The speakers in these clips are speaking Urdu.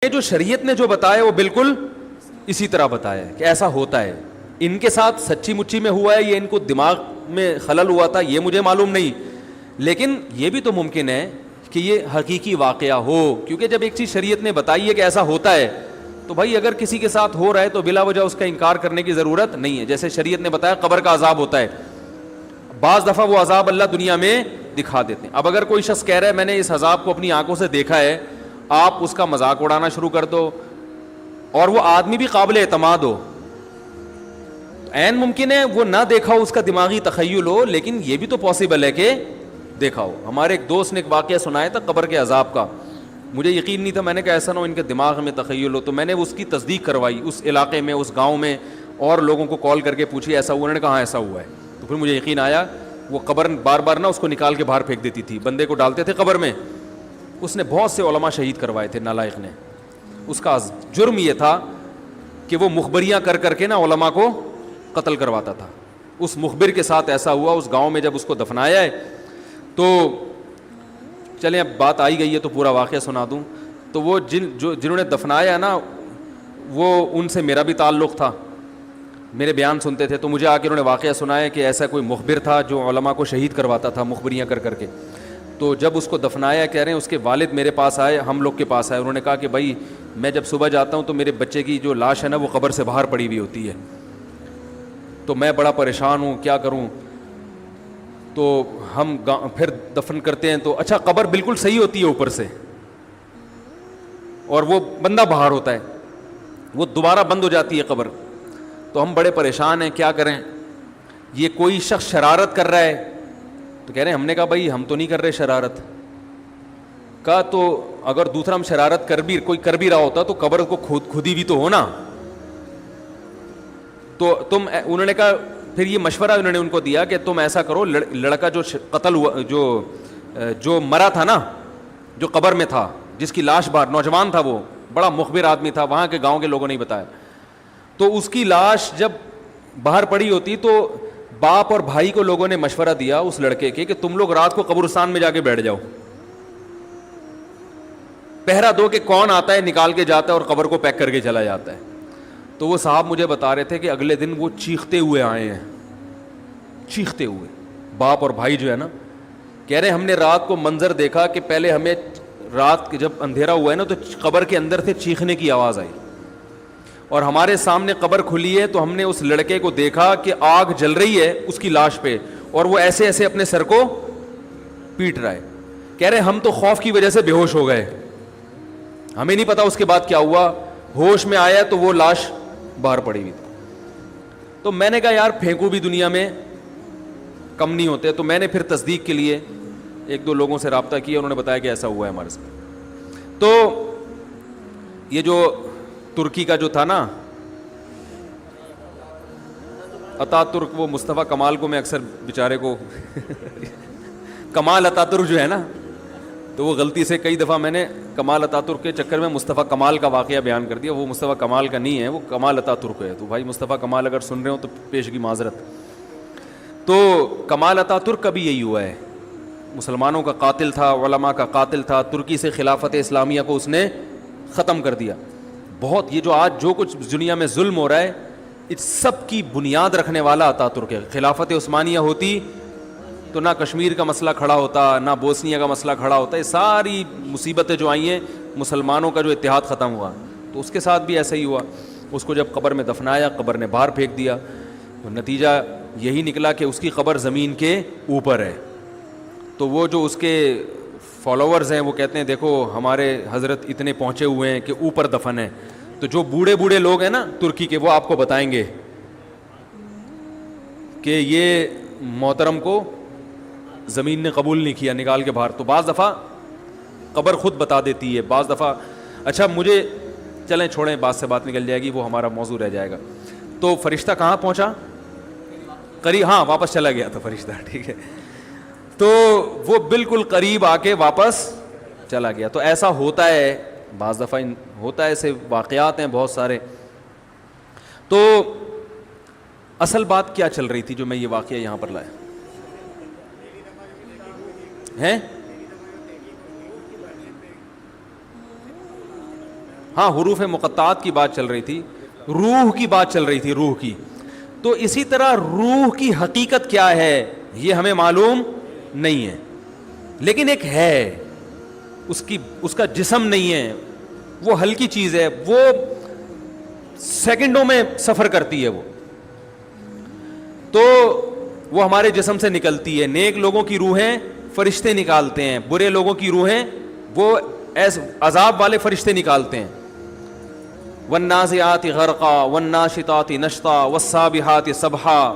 جو شریعت نے جو بتایا وہ بالکل اسی طرح بتایا ہے کہ ایسا ہوتا ہے. ان کے ساتھ سچی مچی میں ہوا ہے یا ان کو دماغ میں خلل ہوا تھا یہ مجھے معلوم نہیں, لیکن یہ بھی تو ممکن ہے کہ یہ حقیقی واقعہ ہو, کیونکہ جب ایک چیز شریعت نے بتائی ہے کہ ایسا ہوتا ہے تو بھائی اگر کسی کے ساتھ ہو رہا ہے تو بلا وجہ اس کا انکار کرنے کی ضرورت نہیں ہے. جیسے شریعت نے بتایا قبر کا عذاب ہوتا ہے, بعض دفعہ وہ عذاب اللہ دنیا میں دکھا دیتے ہیں. اب اگر کوئی شخص کہہ رہا ہے میں نے اس عذاب کو اپنی آنکھوں سے دیکھا ہے, آپ اس کا مذاق اڑانا شروع کر دو اور وہ آدمی بھی قابل اعتماد ہو, عین ممکن ہے وہ نہ دیکھا ہو, اس کا دماغی تخیل ہو, لیکن یہ بھی تو پاسبل ہے کہ دیکھا ہو. ہمارے ایک دوست نے ایک واقعہ سنایا تھا قبر کے عذاب کا, مجھے یقین نہیں تھا, میں نے کہا ایسا نہ ہو ان کے دماغ میں تخیل ہو, تو میں نے اس کی تصدیق کروائی اس علاقے میں, اس گاؤں میں, اور لوگوں کو کال کر کے پوچھی ایسا ہوا, انہوں نے کہا ایسا ہوا ہے. تو پھر مجھے یقین آیا. وہ قبر بار بار نہ اس کو نکال کے باہر پھینک دیتی تھی, بندے کو ڈالتے تھے قبر میں. اس نے بہت سے علماء شہید کروائے تھے نالائق نے. اس کا جرم یہ تھا کہ وہ مخبریاں کر کر کے نا علماء کو قتل کرواتا تھا. اس مخبر کے ساتھ ایسا ہوا اس گاؤں میں. جب اس کو دفنایا ہے تو چلیں اب بات آئی گئی ہے تو پورا واقعہ سنا دوں. تو وہ جنہوں نے دفنایا ہے نا, وہ ان سے میرا بھی تعلق تھا, میرے بیان سنتے تھے, تو مجھے آ کے انہوں نے واقعہ سنایا کہ ایسا کوئی مخبر تھا جو علماء کو شہید کرواتا تھا مخبریاں کر کر کے. تو جب اس کو دفنایا, کہہ رہے ہیں اس کے والد میرے پاس آئے, ہم لوگ کے پاس آئے, انہوں نے کہا کہ بھائی میں جب صبح جاتا ہوں تو میرے بچے کی جو لاش ہے نا وہ قبر سے باہر پڑی ہوئی ہوتی ہے, تو میں بڑا پریشان ہوں, کیا کروں. تو ہم پھر دفن کرتے ہیں تو اچھا قبر بالکل صحیح ہوتی ہے اوپر سے, اور وہ بندہ باہر ہوتا ہے, وہ دوبارہ بند ہو جاتی ہے قبر. تو ہم بڑے پریشان ہیں, کیا کریں, یہ کوئی شخص شرارت کر رہا ہے. تو کہہ رہے ہیں, ہم نے کہا بھائی ہم تو نہیں کر رہے شرارت. کہا تو اگر دوسرا ہم شرارت کوئی کر بھی رہا ہوتا تو قبر کو کھودی بھی تو ہونا. تو انہوں نے کہا, پھر یہ مشورہ انہوں نے ان کو دیا کہ تم ایسا کرو, لڑکا جو قتل ہوا, جو مرا تھا نا, جو قبر میں تھا, جس کی لاش باہر, نوجوان تھا, وہ بڑا مخبر آدمی تھا, وہاں کے گاؤں کے لوگوں نے بتایا. تو اس کی لاش جب باہر پڑی ہوتی تو باپ اور بھائی کو لوگوں نے مشورہ دیا اس لڑکے کے کہ تم لوگ رات کو قبرستان میں جا کے بیٹھ جاؤ, پہرا دو کہ کون آتا ہے نکال کے جاتا ہے اور قبر کو پیک کر کے چلا جاتا ہے. تو وہ صاحب مجھے بتا رہے تھے کہ اگلے دن وہ چیختے ہوئے آئے ہیں, چیختے ہوئے, باپ اور بھائی جو ہے نا, کہہ رہے ہم نے رات کو منظر دیکھا کہ پہلے ہمیں رات جب اندھیرا ہوا ہے نا تو قبر کے اندر سے چیخنے کی آواز آئی, اور ہمارے سامنے قبر کھلی ہے تو ہم نے اس لڑکے کو دیکھا کہ آگ جل رہی ہے اس کی لاش پہ, اور وہ ایسے ایسے اپنے سر کو پیٹ رہا ہے. کہہ رہے ہم تو خوف کی وجہ سے بے ہوش ہو گئے, ہمیں نہیں پتا اس کے بعد کیا ہوا. ہوش میں آیا تو وہ لاش باہر پڑی ہوئی تھی. تو میں نے کہا یار پھینکو بھی دنیا میں کم نہیں ہوتے. تو میں نے پھر تصدیق کے لیے ایک دو لوگوں سے رابطہ کیا, انہوں نے بتایا کہ ایسا ہوا ہے ہمارے ساتھ. تو یہ جو ترکی کا جو تھا نا اتا ترک, وہ مصطفیٰ کمال کو میں اکثر بیچارے کو کمال اتا ترک جو ہے نا, تو وہ غلطی سے کئی دفعہ میں نے کمال اتا ترک کے چکر میں مصطفیٰ کمال کا واقعہ بیان کر دیا. وہ مصطفیٰ کمال کا نہیں ہے, وہ کمال اتا ترک ہے. تو بھائی مصطفیٰ کمال اگر سن رہے ہو تو پیشگی معذرت. تو کمال اتا ترک کا بھی یہی ہوا ہے, مسلمانوں کا قاتل تھا, علماء کا قاتل تھا, ترکی سے خلافت اسلامیہ کو اس نے ختم کر دیا. بہت یہ جو آج جو کچھ دنیا میں ظلم ہو رہا ہے اس سب کی بنیاد رکھنے والا اتا ترک ہے. خلافت عثمانیہ ہوتی تو نہ کشمیر کا مسئلہ کھڑا ہوتا, نہ بوسنیا کا مسئلہ کھڑا ہوتا. یہ ساری مصیبتیں جو آئی ہیں, مسلمانوں کا جو اتحاد ختم ہوا, تو اس کے ساتھ بھی ایسا ہی ہوا. اس کو جب قبر میں دفنایا, قبر نے باہر پھینک دیا, تو نتیجہ یہی نکلا کہ اس کی قبر زمین کے اوپر ہے. تو وہ جو اس کے فالوورز ہیں وہ کہتے ہیں دیکھو ہمارے حضرت اتنے پہنچے ہوئے ہیں کہ اوپر دفن ہے. تو جو بوڑھے بوڑھے لوگ ہیں نا ترکی کے, وہ آپ کو بتائیں گے کہ یہ محترم کو زمین نے قبول نہیں کیا, نکال کے باہر. تو بعض دفعہ قبر خود بتا دیتی ہے, بعض دفعہ. اچھا مجھے چلیں چھوڑیں, بات سے بات نکل جائے گی, وہ ہمارا موضوع رہ جائے گا. تو فرشتہ کہاں پہنچا, قریب, ہاں واپس چلا گیا تھا فرشتہ, ٹھیک ہے. تو وہ بالکل قریب آ کے واپس چلا گیا. تو ایسا ہوتا ہے, بعض دفعہ ہوتا ہے, ایسے واقعات ہیں بہت سارے. تو اصل بات کیا چل رہی تھی جو میں یہ واقعہ یہاں پر لایا ہیں, ہاں حروف مقطعات کی بات چل رہی تھی, روح کی بات چل رہی تھی, روح کی. تو اسی طرح روح کی حقیقت کیا ہے یہ ہمیں معلوم نہیں ہے, لیکن ایک ہے, اس کا جسم نہیں ہے, وہ ہلکی چیز ہے, وہ سیکنڈوں میں سفر کرتی ہے وہ, تو وہ ہمارے جسم سے نکلتی ہے. نیک لوگوں کی روحیں فرشتے نکالتے ہیں, برے لوگوں کی روحیں وہ عذاب والے فرشتے نکالتے ہیں. والنازعات غرقا والناشطات نشطا والسابحات سبحا,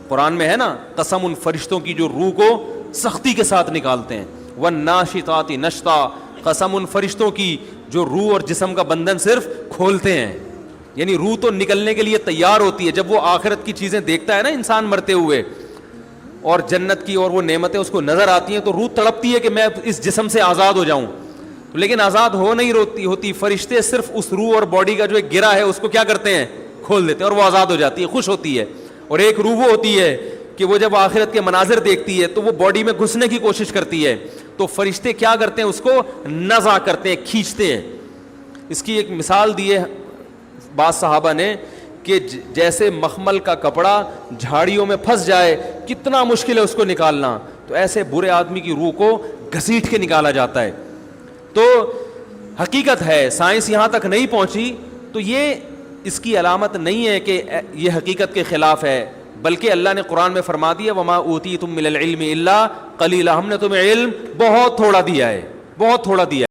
قرآن میں ہے نا, قسم ان فرشتوں کی جو روح کو سختی کے ساتھ نکالتے ہیں. والناشطات نشطا, قسم ان فرشتوں کی جو روح اور جسم کا بندھن صرف کھولتے ہیں. یعنی روح تو نکلنے کے لیے تیار ہوتی ہے, جب وہ آخرت کی چیزیں دیکھتا ہے نا انسان مرتے ہوئے, اور جنت کی اور وہ نعمتیں اس کو نظر آتی ہیں, تو روح تڑپتی ہے کہ میں اس جسم سے آزاد ہو جاؤں, لیکن آزاد ہو نہیں ہوتی. فرشتے صرف اس روح اور باڈی کا جو ایک گرہ ہے اس کو کیا کرتے ہیں, کھول دیتے ہیں, اور وہ آزاد ہو جاتی ہے, خوش ہوتی ہے. اور ایک روح وہ ہوتی ہے کہ وہ جب آخرت کے مناظر دیکھتی ہے تو وہ باڈی میں گھسنے کی کوشش کرتی ہے, تو فرشتے کیا کرتے ہیں, اس کو نزع کرتے ہیں, کھینچتے ہیں. اس کی ایک مثال دی ہے بعض صحابہ نے کہ جیسے مخمل کا کپڑا جھاڑیوں میں پھنس جائے کتنا مشکل ہے اس کو نکالنا, تو ایسے برے آدمی کی روح کو گھسیٹ کے نکالا جاتا ہے. تو حقیقت ہے, سائنس یہاں تک نہیں پہنچی, تو یہ اس کی علامت نہیں ہے کہ یہ حقیقت کے خلاف ہے, بلکہ اللہ نے قرآن میں فرما دیا وما اوتیتم من العلم الا قلیلا, ہم نے تمہیں علم بہت تھوڑا دیا ہے, بہت تھوڑا دیا ہے.